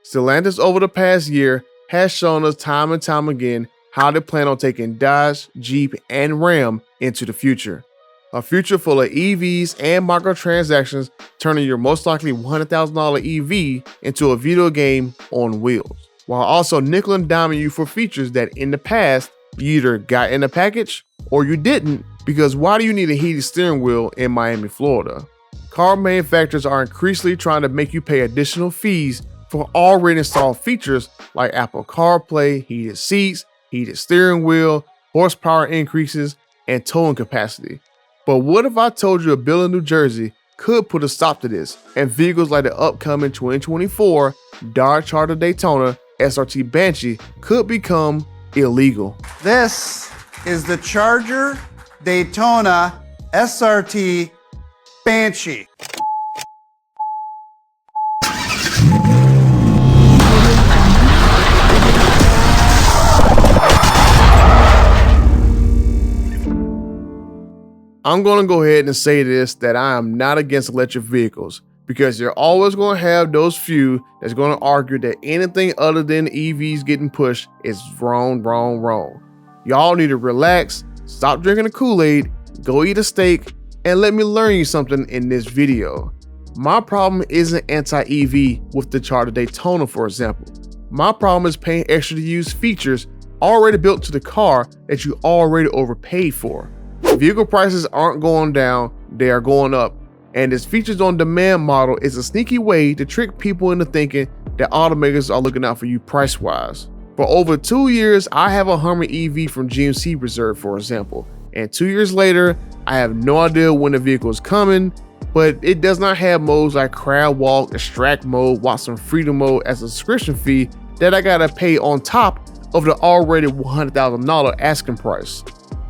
Stellantis over the past year has shown us time and time again how they plan on taking Dodge, Jeep, and Ram into the future. A future full of EVs and microtransactions, turning your most likely $100,000 EV into a video game on wheels, while also nickel and diming you for features that in the past you either got in a package or you didn't, because why do you need a heated steering wheel in Miami, Florida? Car manufacturers are increasingly trying to make you pay additional fees for already installed features like Apple CarPlay, heated seats, heated steering wheel, horsepower increases, and towing capacity. But what if I told you a bill in New Jersey could put a stop to this, and vehicles like the upcoming 2024 Dodge Charger Daytona SRT Banshee could become illegal? This is the Charger Daytona SRT Banshee. I'm going to go ahead and say this, that I am not against electric vehicles, because you're always going to have those few that's going to argue that anything other than EVs getting pushed is wrong. Y'all need to relax, stop drinking the Kool-Aid, go eat a steak, and let me learn you something in this video. My problem isn't anti-EV with the Charger Daytona, for example. My problem is paying extra to use features already built to the car that you already overpaid for. Vehicle prices aren't going down, they are going up, and this features on demand model is a sneaky way to trick people into thinking that automakers are looking out for you price-wise. For over 2 years, I have a Hummer EV from GMC reserved, for example, and 2 years later, I have no idea when the vehicle is coming, but it does not have modes like crowd walk, extract mode, Watson freedom mode as a subscription fee that I gotta pay on top of the already $100,000 asking price.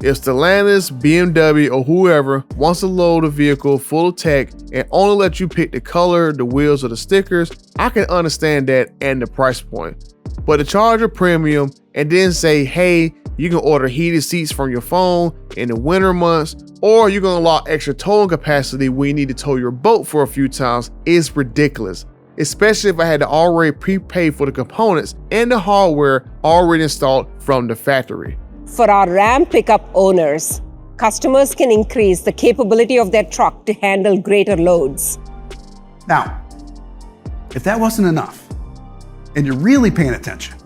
If Stellantis, BMW, or whoever wants to load a vehicle full of tech and only let you pick the color, the wheels, or the stickers, I can understand that and the price point. But to charge a premium and then say, hey, you can order heated seats from your phone in the winter months, or you're gonna unlock extra towing capacity when you need to tow your boat for a few times is ridiculous. Especially if I had to already prepay for the components and the hardware already installed from the factory. For our Ram pickup owners, customers can increase the capability of their truck to handle greater loads. Now, if that wasn't enough, and you're really paying attention,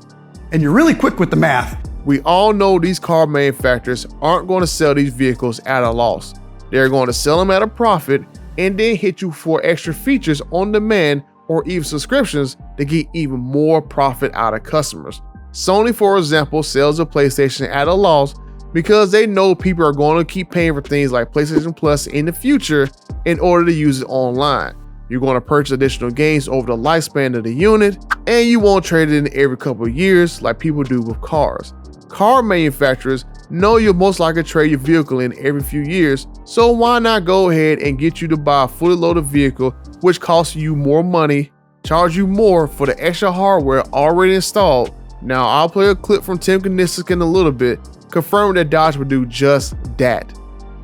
and you're really quick with the math, we all know these car manufacturers aren't going to sell these vehicles at a loss. They're going to sell them at a profit and then hit you for extra features on demand or even subscriptions to get even more profit out of customers. Sony, for example, sells a PlayStation at a loss because they know people are going to keep paying for things like PlayStation Plus in the future in order to use it online. You're going to purchase additional games over the lifespan of the unit, and you won't trade it in every couple of years like people do with cars. Car manufacturers know you'll most likely trade your vehicle in every few years, so why not go ahead and get you to buy a fully loaded vehicle which costs you more money, charge you more for the extra hardware already installed. Now, I'll play a clip from Tim Kuniskis in a little bit, confirming that Dodge would do just that.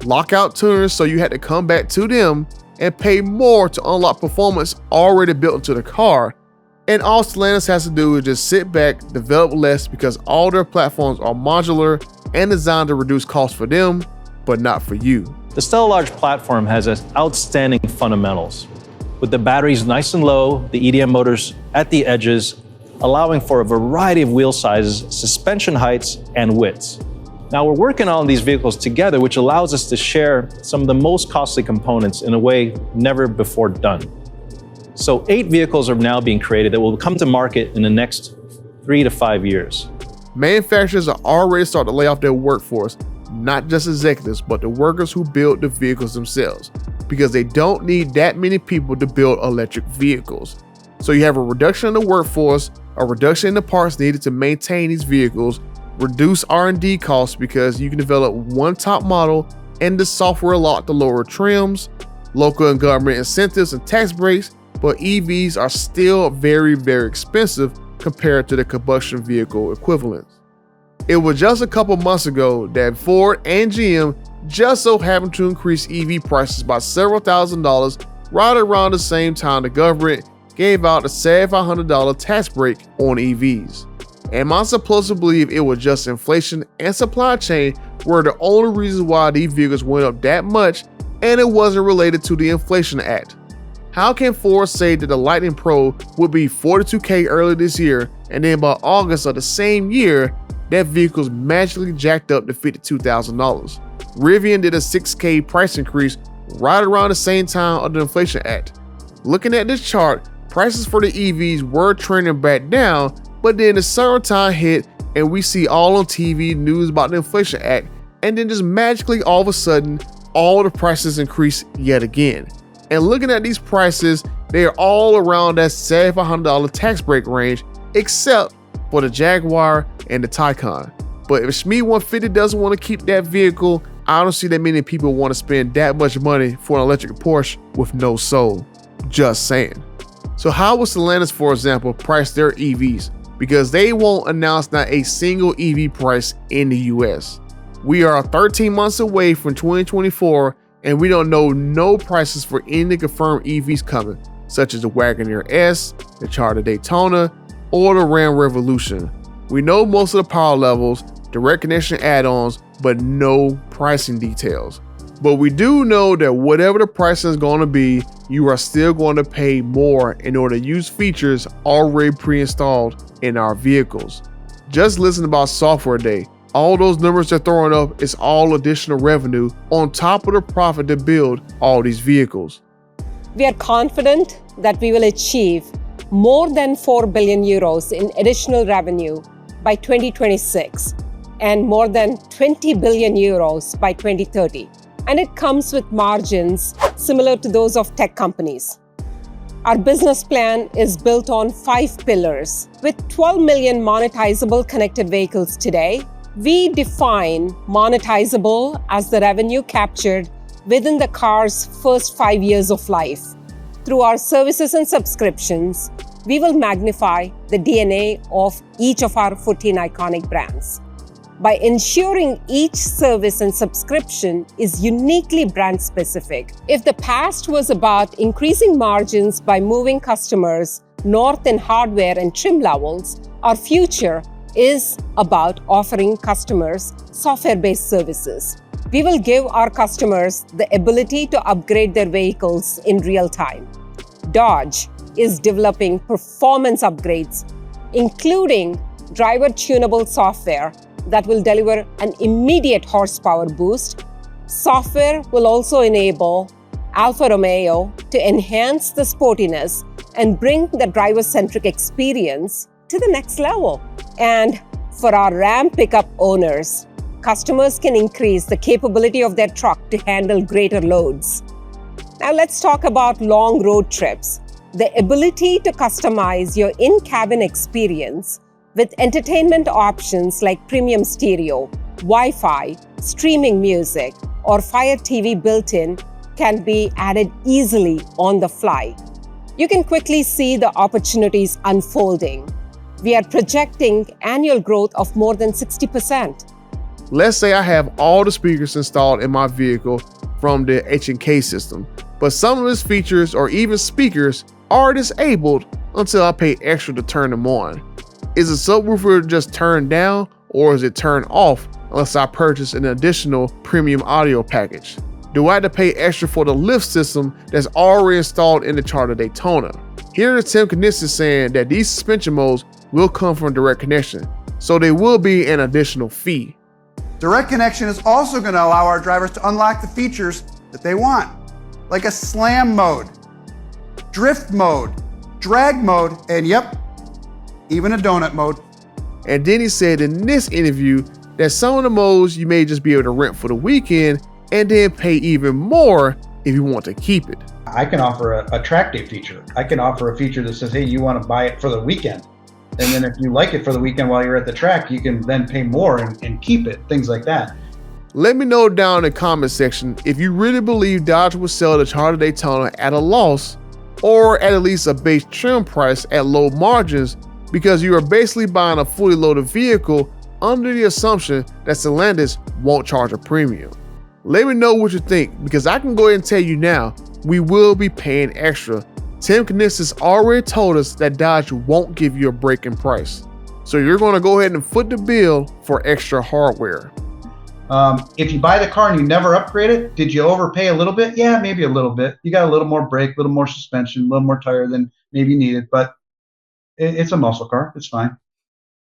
Lockout tuners so you had to come back to them and pay more to unlock performance already built into the car. And all Stellantis has to do is just sit back, develop less, because all their platforms are modular and designed to reduce costs for them, but not for you. The Stellantis platform has outstanding fundamentals, with the batteries nice and low, the EDM motors at the edges, allowing for a variety of wheel sizes, suspension heights, and widths. Now, we're working on these vehicles together, which allows us to share some of the most costly components in a way never before done. So 8 vehicles are now being created that will come to market in the next 3 to 5 years. Manufacturers are already starting to lay off their workforce, not just executives, but the workers who build the vehicles themselves, because they don't need that many people to build electric vehicles. So you have a reduction in the workforce, a reduction in the parts needed to maintain these vehicles, reduce R&D costs because you can develop one top model and the software lock to lower trims, local and government incentives and tax breaks, but EVs are still very expensive compared to the combustion vehicle equivalents. It was just a couple months ago that Ford and GM just so happened to increase EV prices by several $1,000s right around the same time the government gave out a $7,500 tax break on EVs. Am I supposed to believe it was just inflation and supply chain were the only reasons why these vehicles went up that much and it wasn't related to the Inflation Act? How can Ford say that the Lightning Pro would be $42K earlier this year and then by August of the same year, that vehicle's magically jacked up to $52,000? Rivian did a $6K price increase right around the same time of the Inflation Act. Looking at this chart, prices for the EVs were trending back down, but then the summertime hit and we see all on TV news about the Inflation Act, and then just magically all of a sudden, all the prices increase yet again. And looking at these prices, they are all around that $7,500 tax break range, except for the Jaguar and the Taycan. But if SME 150 doesn't want to keep that vehicle, I don't see that many people want to spend that much money for an electric Porsche with no soul. Just saying. So how will Stellantis, for example, price their EVs? Because they won't announce not a single EV price in the US. We are 13 months away from 2024 and we don't know no prices for any confirmed EVs coming, such as the Wagoneer S, the Charger Daytona, or the Ram Revolution. We know most of the power levels, direct connection add-ons, but no pricing details. But we do know that whatever the pricing is going to be, you are still going to pay more in order to use features already pre-installed in our vehicles. Just listen about Software Day. All those numbers they're throwing up is all additional revenue on top of the profit to build all these vehicles. We are confident that we will achieve more than 4 billion euros in additional revenue by 2026 and more than 20 billion euros by 2030. And it comes with margins similar to those of tech companies. Our business plan is built on 5 pillars. With 12 million monetizable connected vehicles today, we define monetizable as the revenue captured within the car's first 5 years of life. Through our services and subscriptions, we will magnify the DNA of each of our 14 iconic brands. By ensuring each service and subscription is uniquely brand specific. If the past was about increasing margins by moving customers north in hardware and trim levels, our future is about offering customers software-based services. We will give our customers the ability to upgrade their vehicles in real time. Dodge is developing performance upgrades, including driver-tunable software that will deliver an immediate horsepower boost. Software will also enable Alfa Romeo to enhance the sportiness and bring the driver-centric experience to the next level. And for our Ram pickup owners, customers can increase the capability of their truck to handle greater loads. Now let's talk about long road trips. The ability to customize your in-cabin experience with entertainment options like premium stereo, Wi-Fi, streaming music, or Fire TV built-in can be added easily on the fly. You can quickly see the opportunities unfolding. We are projecting annual growth of more than 60%. Let's say I have all the speakers installed in my vehicle from the H&K system, but some of its features or even speakers are disabled until I pay extra to turn them on. Is the subwoofer just turned down or is it turned off unless I purchase an additional premium audio package? Do I have to pay extra for the lift system that's already installed in the Charger Daytona? Here is Tim Kuniskis saying that these suspension modes will come from direct connection, so there will be an additional fee. Direct connection is also going to allow our drivers to unlock the features that they want, like a slam mode, drift mode, drag mode, and yep, even a donut mode. And then he said in this interview that some of the modes you may just be able to rent for the weekend and then pay even more if you want to keep it. I can offer a track day feature. I can offer a feature that says, hey, you want to buy it for the weekend. And then if you like it for the weekend while you're at the track, you can then pay more and keep it, things like that. Let me know down in the comment section if you really believe Dodge will sell the Charger Daytona at a loss or at least a base trim price at low margins, because you are basically buying a fully loaded vehicle under the assumption that Stellantis won't charge a premium. Let me know what you think, because I can go ahead and tell you now, we will be paying extra Tim Kuniskis already told us that Dodge won't give you a break in price. So you're going to go ahead and foot the bill for extra hardware. If you buy the car and you never upgrade it, did you overpay a little bit? Yeah, maybe a little bit. You got a little more brake, a little more suspension, a little more tire than maybe needed, but it's a muscle car. It's fine.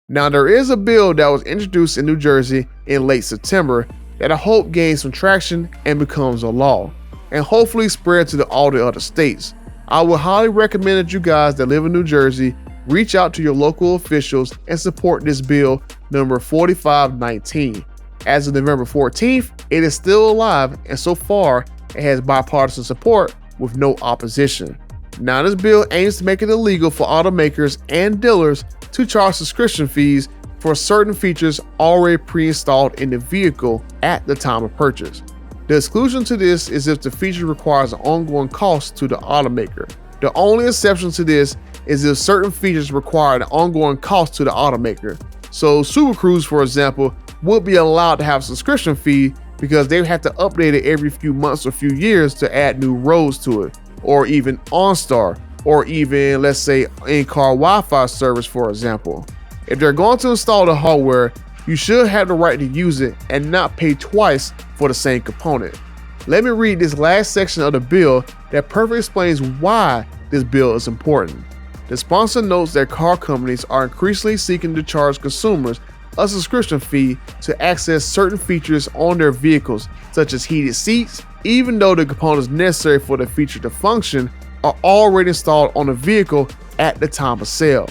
Now, there is a bill that was introduced in New Jersey in late September that I hope gains some traction and becomes a law, and hopefully spread to all the other states. I would highly recommend that you guys that live in New Jersey reach out to your local officials and support this bill, number 4519. As of November 14th, it is still alive, and so far it has bipartisan support with no opposition. Now, this bill aims to make it illegal for automakers and dealers to charge subscription fees for certain features already pre-installed in the vehicle at the time of purchase. The exclusion to this is if the feature requires an ongoing cost to the automaker. The only exception to this is if certain features require an ongoing cost to the automaker. So Super Cruise, for example, would be allowed to have a subscription fee because they have to update it every few months or few years to add new roads to it, or even OnStar, or even, let's say, in-car Wi-Fi service, for example. If they're going to install the hardware, you should have the right to use it and not pay twice for the same component. Let me read this last section of the bill that perfectly explains why this bill is important. The sponsor notes that car companies are increasingly seeking to charge consumers a subscription fee to access certain features on their vehicles, such as heated seats, even though the components necessary for the feature to function are already installed on the vehicle at the time of sale.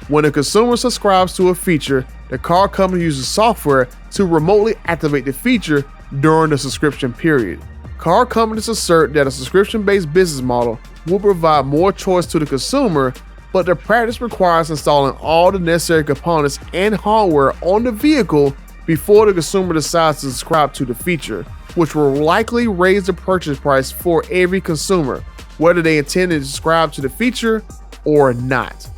When a consumer subscribes to a feature, the car company uses software to remotely activate the feature during the subscription period. Car companies assert that a subscription-based business model will provide more choice to the consumer, but the practice requires installing all the necessary components and hardware on the vehicle before the consumer decides to subscribe to the feature, which will likely raise the purchase price for every consumer, whether they intend to subscribe to the feature or not.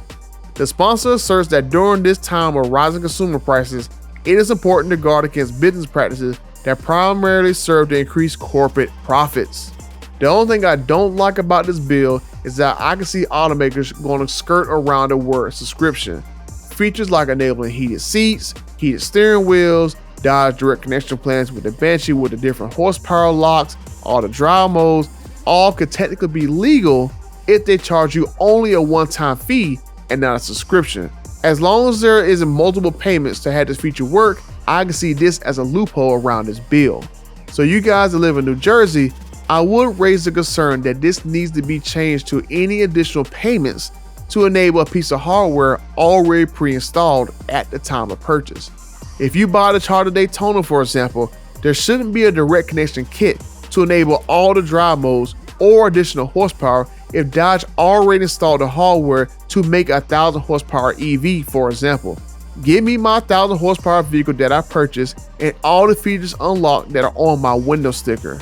The sponsor asserts that during this time of rising consumer prices, it is important to guard against business practices that primarily serve to increase corporate profits. The only thing I don't like about this bill is that I can see automakers going to skirt around the word subscription. Features like enabling heated seats, heated steering wheels, Dodge direct connection plans with the Banshee with the different horsepower locks, all the drive modes, all could technically be legal if they charge you only a one-time fee and not a subscription. As long as there isn't multiple payments to have this feature work, I can see this as a loophole around this bill. So you guys that live in New Jersey, I would raise the concern that this needs to be changed to any additional payments to enable a piece of hardware already pre-installed at the time of purchase. If you buy the Charger Daytona, for example, there shouldn't be a direct connection kit to enable all the drive modes or additional horsepower if Dodge already installed the hardware to make a 1,000 horsepower EV, for example. Give me my 1,000 horsepower vehicle that I purchased and all the features unlocked that are on my window sticker.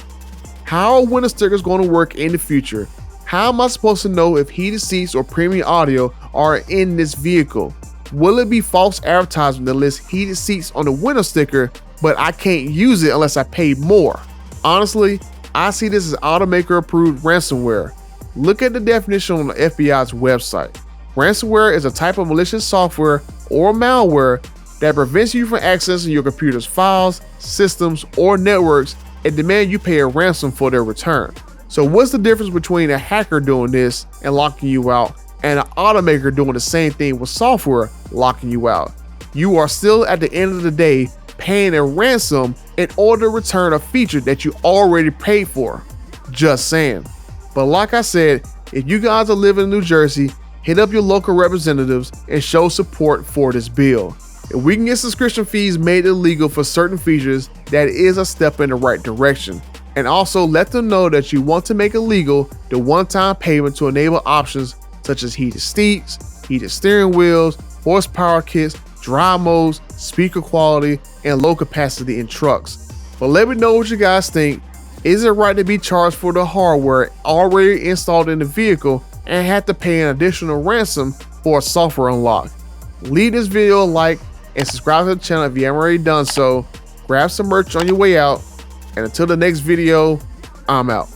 How are window stickers going to work in the future? How am I supposed to know if heated seats or premium audio are in this vehicle? Will it be false advertising that lists heated seats on the window sticker, but I can't use it unless I pay more? Honestly, I see this as Automaker approved ransomware. Look at the definition on the FBI's website. Ransomware is a type of malicious software or malware that prevents you from accessing your computer's files, systems, or networks and demand you pay a ransom for their return. So what's the difference between a hacker doing this and locking you out and an automaker doing the same thing with software locking you out? You are still at the end of the day paying a ransom in order to return a feature that you already paid for. Just saying. But like I said, if you guys are living in New Jersey, hit up your local representatives and show support for this bill. If we can get subscription fees made illegal for certain features, that is a step in the right direction. And also let them know that you want to make illegal the one-time payment to enable options such as heated seats, heated steering wheels, horsepower kits, drive modes, speaker quality, and low capacity in trucks. But let me know what you guys think. Is it right to be charged for the hardware already installed in the vehicle and have to pay an additional ransom for a software unlock? Leave this video a like and subscribe to the channel if you haven't already done so. Grab some merch on your way out, and until the next video, I'm out.